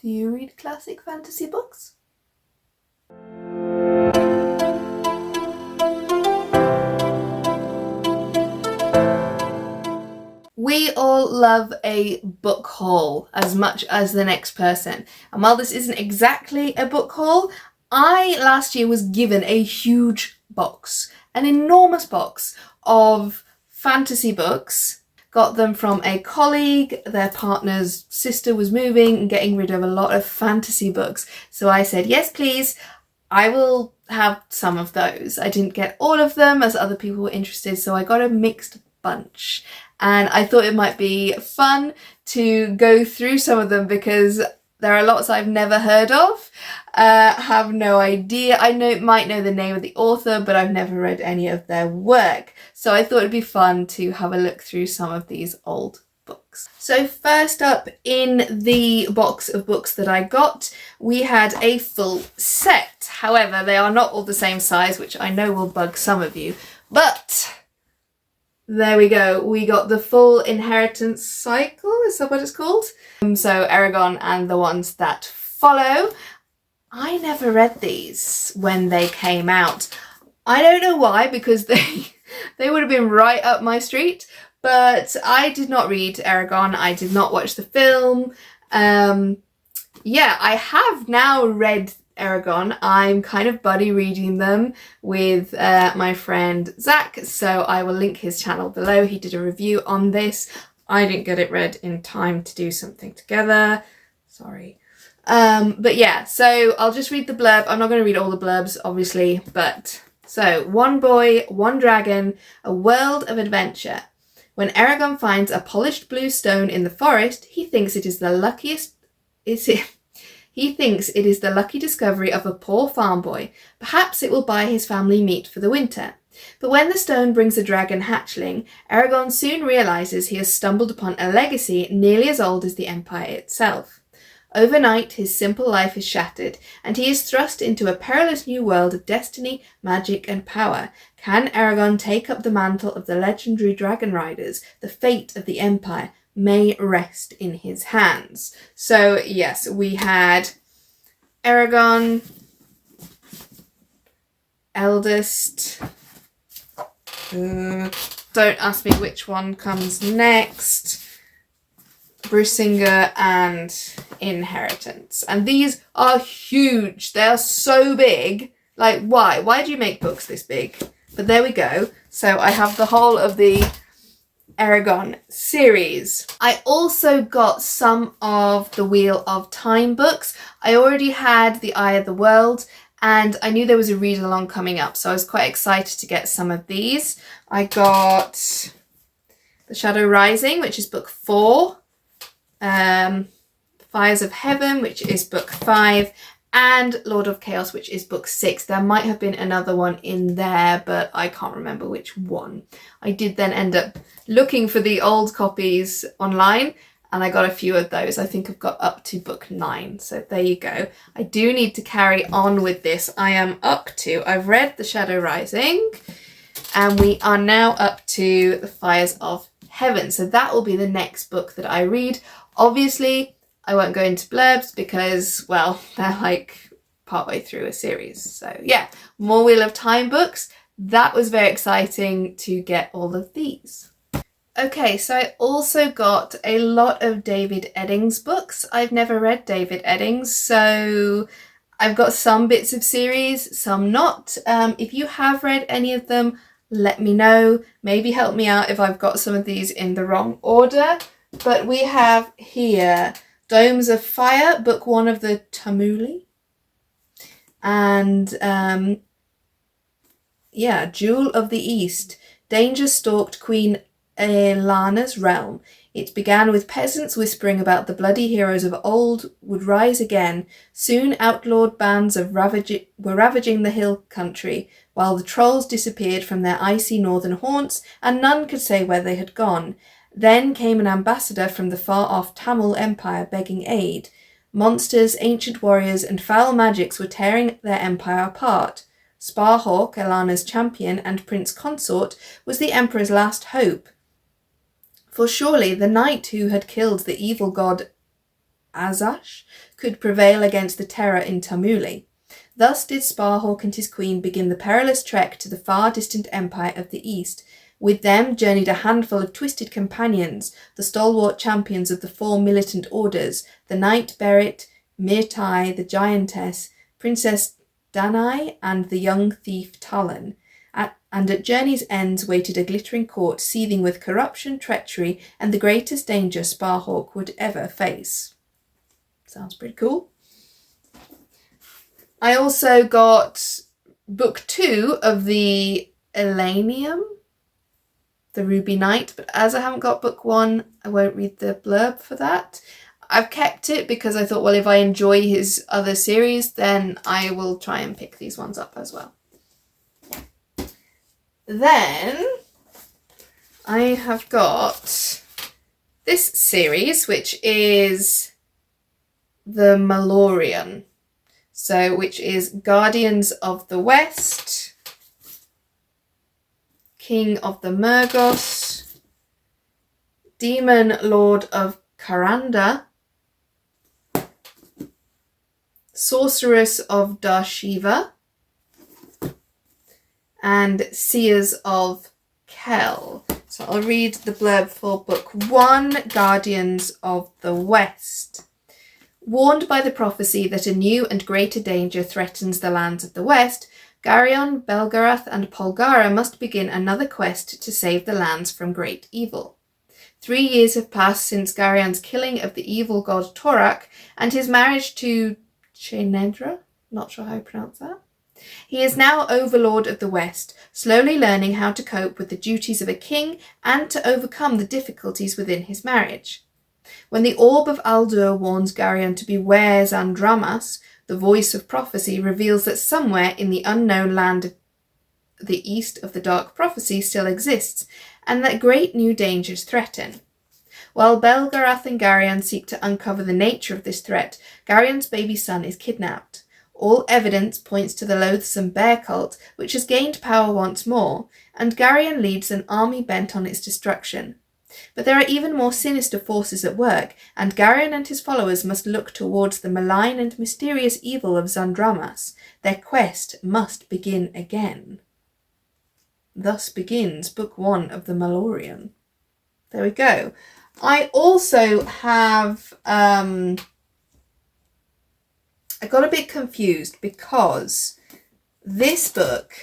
Do you read classic fantasy books? We all love a book haul as much as the next person. And while this isn't exactly a book haul, I last year was given a huge box, an enormous box of fantasy books. Got them from a colleague. Their partner's sister was moving and getting rid of a lot of fantasy books. So I said, yes, please, I will have some of those. I didn't get all of them as other people were interested, so I got a mixed bunch. And I thought it might be fun to go through some of them because there are lots I've never heard of, have no idea. Might know the name of the author, but I've never read any of their work. So I thought it'd be fun to have a look through some of these old books. So first up in the box of books that I got, we had a full set. However, they are not all the same size, which I know will bug some of you, but there we go. We got the full inheritance cycle, is that what it's called? So Eragon and the ones that follow. I never read these when they came out. I don't know why, because they would have been right up my street, but I did not read Eragon. I did not watch the film. Yeah, I have now read Eragon. I'm kind of buddy reading them with my friend Zach, so I will link his channel below. He did a review on this. I didn't get it read in time to do something together. Sorry. But yeah, so I'll just read the blurb. I'm not going to read all the blurbs, obviously, but so one boy, one dragon, a world of adventure. When Eragon finds a polished blue stone in the forest, he thinks it is the lucky discovery of a poor farm boy. Perhaps it will buy his family meat for the winter. But when the stone brings a dragon hatchling, Eragon soon realizes he has stumbled upon a legacy nearly as old as the Empire itself. Overnight, his simple life is shattered, and he is thrust into a perilous new world of destiny, magic, and power. Can Eragon take up the mantle of the legendary dragon riders? The fate of the Empire may rest in his hands. So yes, we had Eragon, eldest. Don't ask me which one comes next. Brisingr and Inheritance. And these are huge. They are so big. Like, why? Why do you make books this big? But there we go. So I have the whole of the Eragon series. I also got some of the Wheel of Time books. I already had The Eye of the World, and I knew there was a read-along coming up, so I was quite excited to get some of these. I got The Shadow Rising, which is book 4, Fires of Heaven, which is book 5, and Lord of Chaos, which is book 6. There might have been another one in there, but I can't remember which one. I did then end up looking for the old copies online, and I got a few of those. I think I've got up to book 9, so there you go. I do need to carry on with this. I've read The Shadow Rising, and we are now up to The Fires of Heaven, so that will be the next book that I read. Obviously, I won't go into blurbs because, well, they're like partway through a series. So yeah, more Wheel of Time books. That was very exciting to get all of these. Okay, so I also got a lot of David Eddings books. I've never read David Eddings, so I've got some bits of series, some not. If you have read any of them, let me know. Maybe help me out if I've got some of these in the wrong order. But we have here Domes of Fire, book 1 of the Tamuli. And Jewel of the East. Danger stalked Queen Elana's realm. It began with peasants whispering about the bloody heroes of old would rise again. Soon outlawed bands were ravaging the hill country, while the trolls disappeared from their icy northern haunts, and none could say where they had gone. Then came an ambassador from the far-off Tamil Empire begging aid. Monsters, ancient warriors, and foul magics were tearing their empire apart. Sparhawk, Elana's champion and prince consort, was the emperor's last hope. For surely the knight who had killed the evil god Azash could prevail against the terror in Tamuli. Thus did Sparhawk and his queen begin the perilous trek to the far distant empire of the east. With them journeyed a handful of twisted companions, the stalwart champions of the 4 militant orders, the knight Berit, Mirtai, the giantess, Princess Danae, and the young thief Talon. And at journey's ends waited a glittering court seething with corruption, treachery, and the greatest danger Sparhawk would ever face. Sounds pretty cool. I also got book 2 of the Elenium, the Ruby Knight, but as I haven't got book 1, I won't read the blurb for that. I've kept it because I thought, well, if I enjoy his other series, then I will try and pick these ones up as well. Then I have got this series, which is the Malorian. So, which is Guardians of the West, King of the Murgos, Demon Lord of Karanda, Sorceress of Darshiva, and Seers of Kel. So I'll read the blurb for book 1, Guardians of the West. Warned by the prophecy that a new and greater danger threatens the lands of the West, Garion, Belgarath, and Polgara must begin another quest to save the lands from great evil. 3 years have passed since Garion's killing of the evil god Torak and his marriage to Chenedra, not sure how to pronounce that. He is now overlord of the West, slowly learning how to cope with the duties of a king and to overcome the difficulties within his marriage. When the orb of Aldur warns Garion to beware Zandramas, the voice of prophecy reveals that somewhere in the unknown land of the east of the dark prophecy still exists, and that great new dangers threaten. While Belgarath and Garion seek to uncover the nature of this threat, Garion's baby son is kidnapped. All evidence points to the loathsome bear cult, which has gained power once more, and Garion leads an army bent on its destruction. But there are even more sinister forces at work, and Garion and his followers must look towards the malign and mysterious evil of Zandramas. Their quest must begin again. Thus begins book 1 of the Malorian. There we go. I also have... I got a bit confused because this book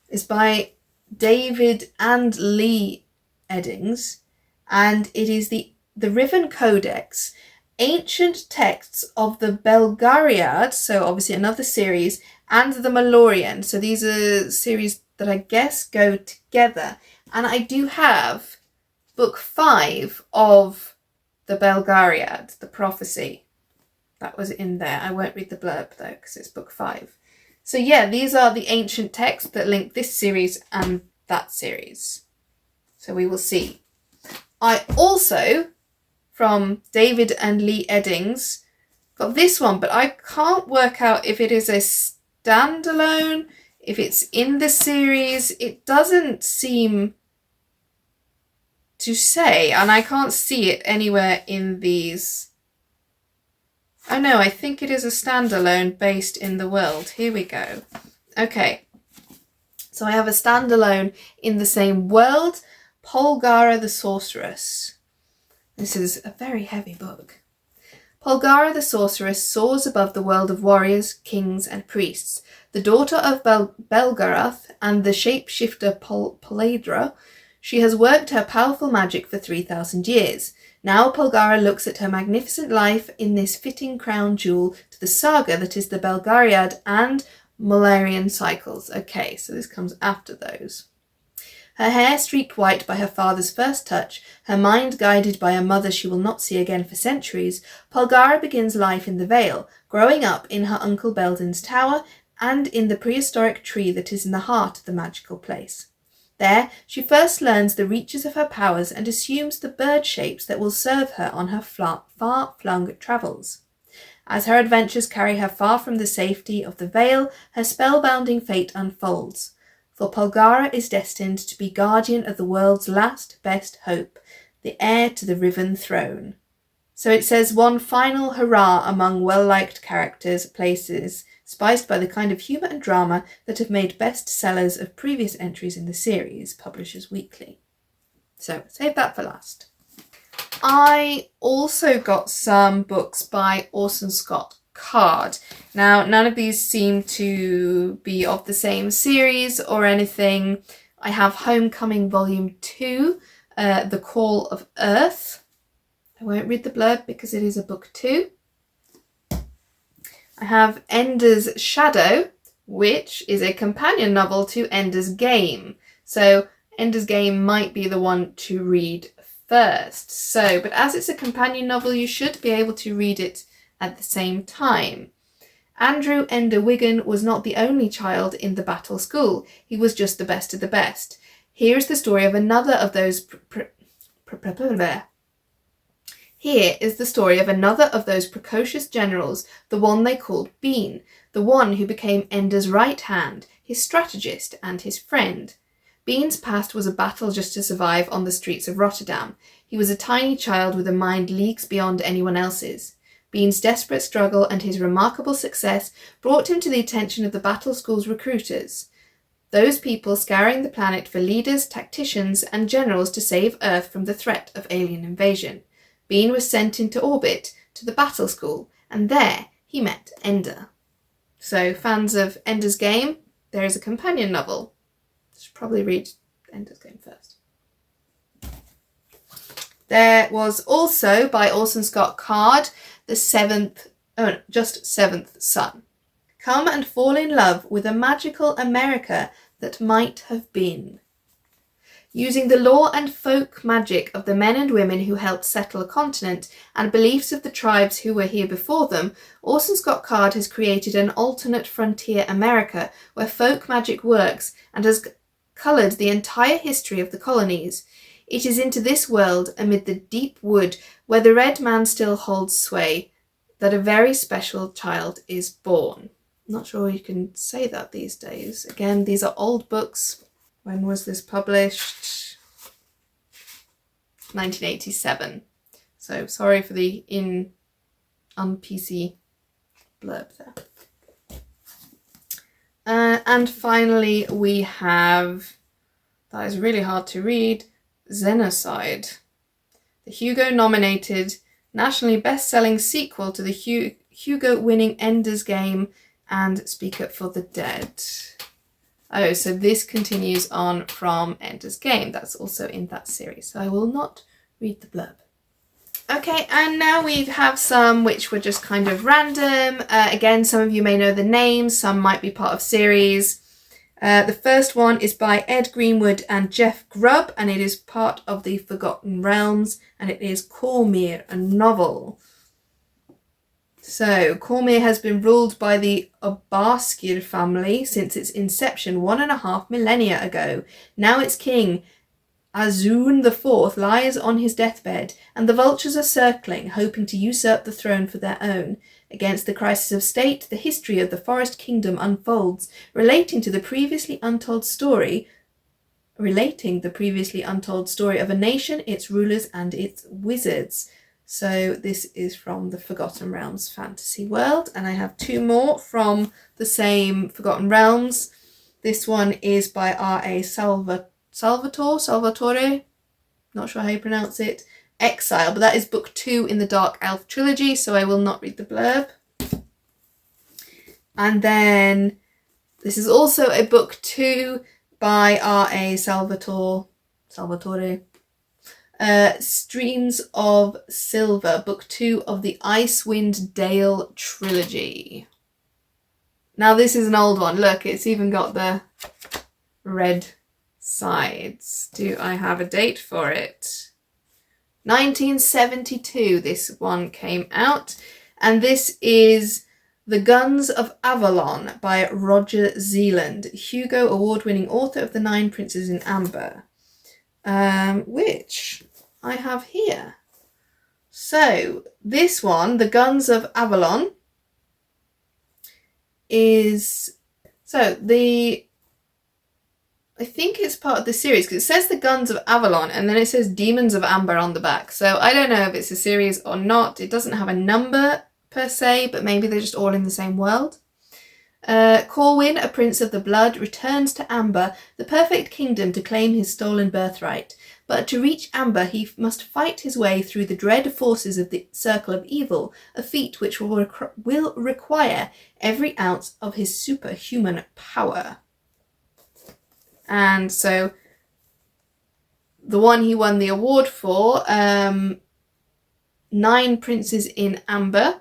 is by David and Lee Eddings, and it is the Riven Codex, ancient texts of the Belgariad, so obviously another series, and the Malorian. So these are series that I guess go together. And I do have book 5 of the Belgariad, the prophecy. That was in there. I won't read the blurb though, because it's book 5. So yeah, these are the ancient texts that link this series and that series. So we will see. I also, from David and Lee Eddings, got this one, but I can't work out if it is a standalone, if it's in the series. It doesn't seem to say, and I can't see it anywhere in these. Oh no, I think it is a standalone based in the world. Here we go. Okay. So I have a standalone in the same world, Polgara the Sorceress. This is a very heavy book. Polgara the Sorceress soars above the world of warriors, kings, and priests. The daughter of Belgarath and the shapeshifter Poladra, she has worked her powerful magic for 3,000 years. Now Polgara looks at her magnificent life in this fitting crown jewel to the saga that is the Belgariad and Malorian cycles. Okay, so this comes after those. Her hair streaked white by her father's first touch, her mind guided by a mother she will not see again for centuries, Polgara begins life in the Vale, growing up in her uncle Belden's tower and in the prehistoric tree that is in the heart of the magical place. There, she first learns the reaches of her powers and assumes the bird shapes that will serve her on her far-flung travels. As her adventures carry her far from the safety of the Vale, her spellbinding fate unfolds. For Polgara is destined to be guardian of the world's last best hope, the heir to the Riven throne. So it says, one final hurrah among well-liked characters, places, spiced by the kind of humour and drama that have made bestsellers of previous entries in the series, Publishers Weekly. So save that for last. I also got some books by Orson Scott Card. Now, none of these seem to be of the same series or anything. I have Homecoming Volume 2, The Call of Earth. I won't read the blurb because it is a book 2. I have Ender's Shadow, which is a companion novel to Ender's Game. So Ender's Game might be the one to read first. So, but as it's a companion novel, you should be able to read it at the same time. Andrew Ender Wiggin was not the only child in the Battle School. He was just the best of the best. Here is the story of another of those Here is the story of another of those precocious generals, the one they called Bean, the one who became Ender's right hand, his strategist and his friend. Bean's past was a battle just to survive on the streets of Rotterdam. He was a tiny child with a mind leagues beyond anyone else's. Bean's desperate struggle and his remarkable success brought him to the attention of the Battle School's recruiters, those people scouring the planet for leaders, tacticians, and generals to save Earth from the threat of alien invasion. Bean was sent into orbit to the Battle School, and there he met Ender. So, fans of Ender's Game, there is a companion novel. I should probably read Ender's Game first. There was also, by Orson Scott Card, Seventh Son. Come and fall in love with a magical America that might have been. Using the lore and folk magic of the men and women who helped settle a continent and beliefs of the tribes who were here before them, Orson Scott Card has created an alternate frontier America where folk magic works and has coloured the entire history of the colonies. It is into this world, amid the deep wood where the red man still holds sway, that a very special child is born. I'm not sure you can say that these days. Again, these are old books. When was this published? 1987. So sorry for the un-PC blurb there. And finally we have, that is really hard to read, Xenocide. The Hugo-nominated, nationally best-selling sequel to the Hugo-winning Ender's Game and Speak Up for the Dead. Oh, so this continues on from Ender's Game. That's also in that series. So I will not read the blurb. Okay, and now we have some which were just kind of random. Again, some of you may know the names. Some might be part of series. The first one is by Ed Greenwood and Jeff Grubb, and it is part of the Forgotten Realms, and it is Cormyr, a novel. So, Cormyr has been ruled by the Obarskir family since its inception 1.5 millennia ago. Now its king, Azun IV, lies on his deathbed, and the vultures are circling, hoping to usurp the throne for their own. Against the crisis of state, the history of the Forest Kingdom unfolds, relating the previously untold story of a nation, its rulers, and its wizards. So this is from the Forgotten Realms fantasy world, and I have 2 more from the same Forgotten Realms. This one is by R.A. Salvatore, not sure how you pronounce it, Exile, but that is book 2 in the Dark Elf trilogy, so I will not read the blurb. And then this is also a book 2 by R.A. Salvatore, Streams of Silver, book 2 of the Icewind Dale trilogy. Now this is an old one. Look, it's even got the red sides. Do I have a date for it? 1972 this one came out, and this is The Guns of Avalon by Roger Zeeland, Hugo award-winning author of The 9 Princes in Amber, which I have here. So this one, The Guns of Avalon, is, so the I think it's part of the series because it says the Guns of Avalon and then it says Demons of Amber on the back. So I don't know if it's a series or not. It doesn't have a number per se, but maybe they're just all in the same world. Corwin, a prince of the blood, returns to Amber, the perfect kingdom, to claim his stolen birthright. But to reach Amber, he must fight his way through the dread forces of the Circle of Evil, a feat which will require every ounce of his superhuman power. And so the one he won the award for, 9 Princes in Amber.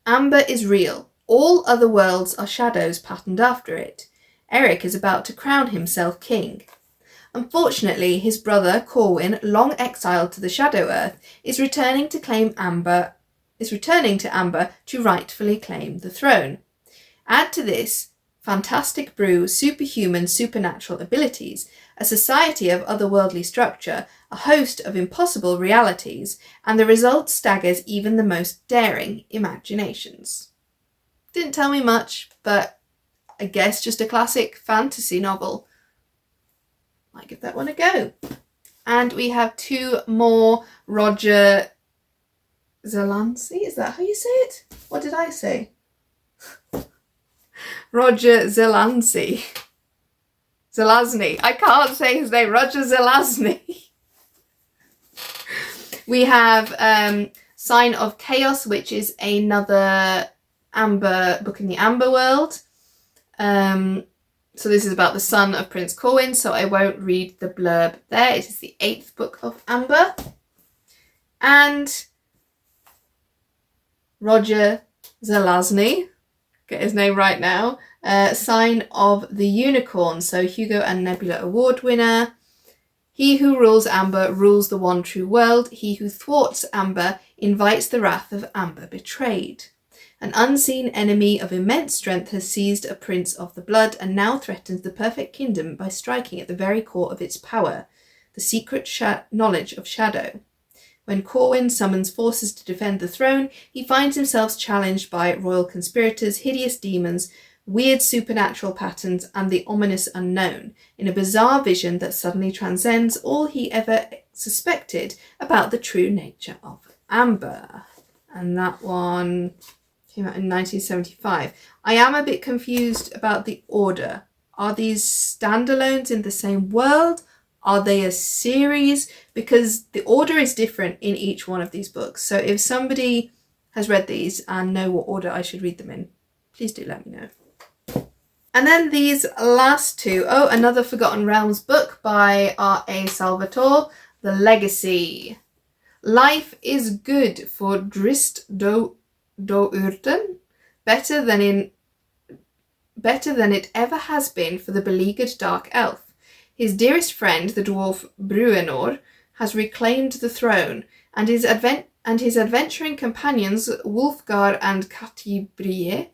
Amber is real. All other worlds are shadows patterned after it. Eric is about to crown himself king. Unfortunately, his brother, Corwin, long exiled to the Shadow Earth, is returning to Amber to rightfully claim the throne. Add to this fantastic brew, superhuman, supernatural abilities, a society of otherworldly structure, a host of impossible realities, and the result staggers even the most daring imaginations. Didn't tell me much, but I guess just a classic fantasy novel. Might give that one a go. And we have 2 more Rygh-Pedersen. Is that how you say it? What did I say? Rygh-Pedersen. Zelazny. I can't say his name. Rygh Zelazny. We have Sign of Chaos, which is another Amber book in the Amber world. So this is about the son of Prince Corwin, so I won't read the blurb there. It is the 8th book of Amber. And Rygh Zelazny, get his name right now, Sign of the Unicorn, so Hugo and Nebula Award winner. He who rules Amber rules the one true world. He who thwarts Amber invites the wrath of Amber betrayed. An unseen enemy of immense strength has seized a prince of the blood and now threatens the perfect kingdom by striking at the very core of its power, the secret knowledge of shadow. When Corwin summons forces to defend the throne, he finds himself challenged by royal conspirators, hideous demons, weird supernatural patterns, and the ominous unknown, in a bizarre vision that suddenly transcends all he ever suspected about the true nature of Amber. And that one came out in 1975. I am a bit confused about the order. Are these standalones in the same world? Are they a series? Because the order is different in each one of these books. So if somebody has read these and know what order I should read them in, please do let me know. And then these last 2. Oh, another Forgotten Realms book by R.A. Salvatore, The Legacy. Life is good for Drist do-Urten, better than it ever has been for the beleaguered dark elf. His dearest friend, the dwarf Bruenor, has reclaimed the throne, and his adventuring companions Wulfgar and Catibri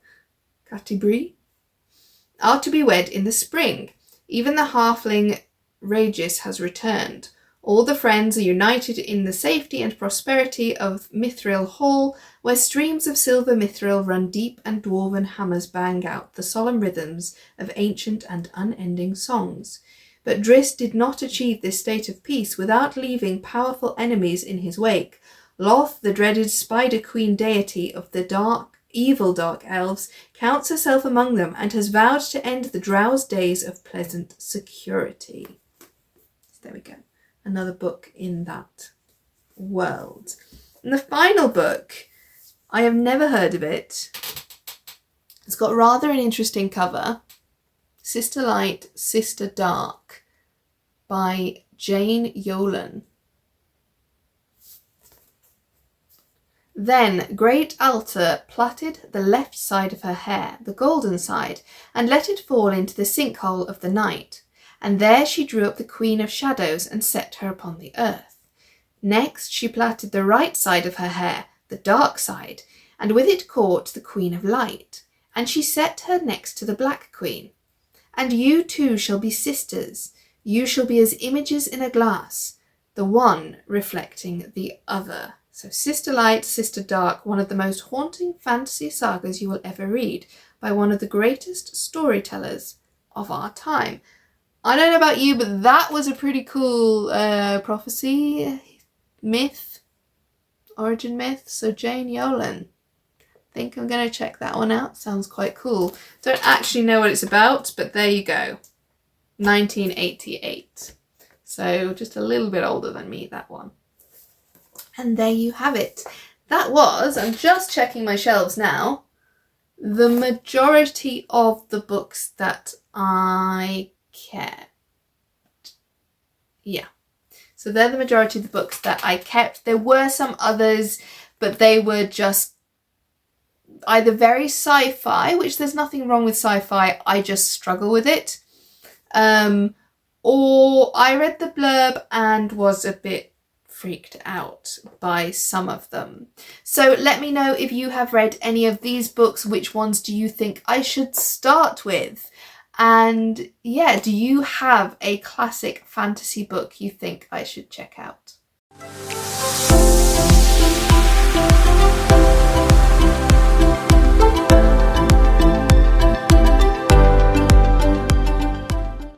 are to be wed in the spring. Even the halfling Regis has returned. All the friends are united in the safety and prosperity of Mithril Hall, where streams of silver mithril run deep and dwarven hammers bang out the solemn rhythms of ancient and unending songs. But Drist did not achieve this state of peace without leaving powerful enemies in his wake. Loth, the dreaded Spider Queen deity of the evil dark elves, counts herself among them and has vowed to end the drowsed days of pleasant security. There we go. Another book in that world. And the final book, I have never heard of it. It's got rather an interesting cover. Sister Light, Sister Dark by Jane Yolen. Then Great Alta plaited the left side of her hair, the golden side, and let it fall into the sinkhole of the night. And there she drew up the Queen of Shadows and set her upon the earth. Next she plaited the right side of her hair, the dark side, and with it caught the Queen of Light, and she set her next to the Black Queen. And you two shall be sisters, you shall be as images in a glass, the one reflecting the other. So Sister Light, Sister Dark, one of the most haunting fantasy sagas you will ever read by one of the greatest storytellers of our time. I don't know about you, but that was a pretty cool prophecy, myth, origin myth. So Jane Yolen. I think I'm going to check that one out. Sounds quite cool. Don't actually know what it's about, but there you go. 1988. So just a little bit older than me, that one. And there you have it. That was, I'm just checking my shelves now, the majority of the books that I kept. Yeah. So they're the majority of the books that I kept. There were some others, but they were just either very sci-fi, which there's nothing wrong with sci-fi, I just struggle with it. Or I read the blurb and was a bit freaked out by some of them. So let me know if you have read any of these books. Which ones do you think I should start with? And yeah, do you have a classic fantasy book you think I should check out?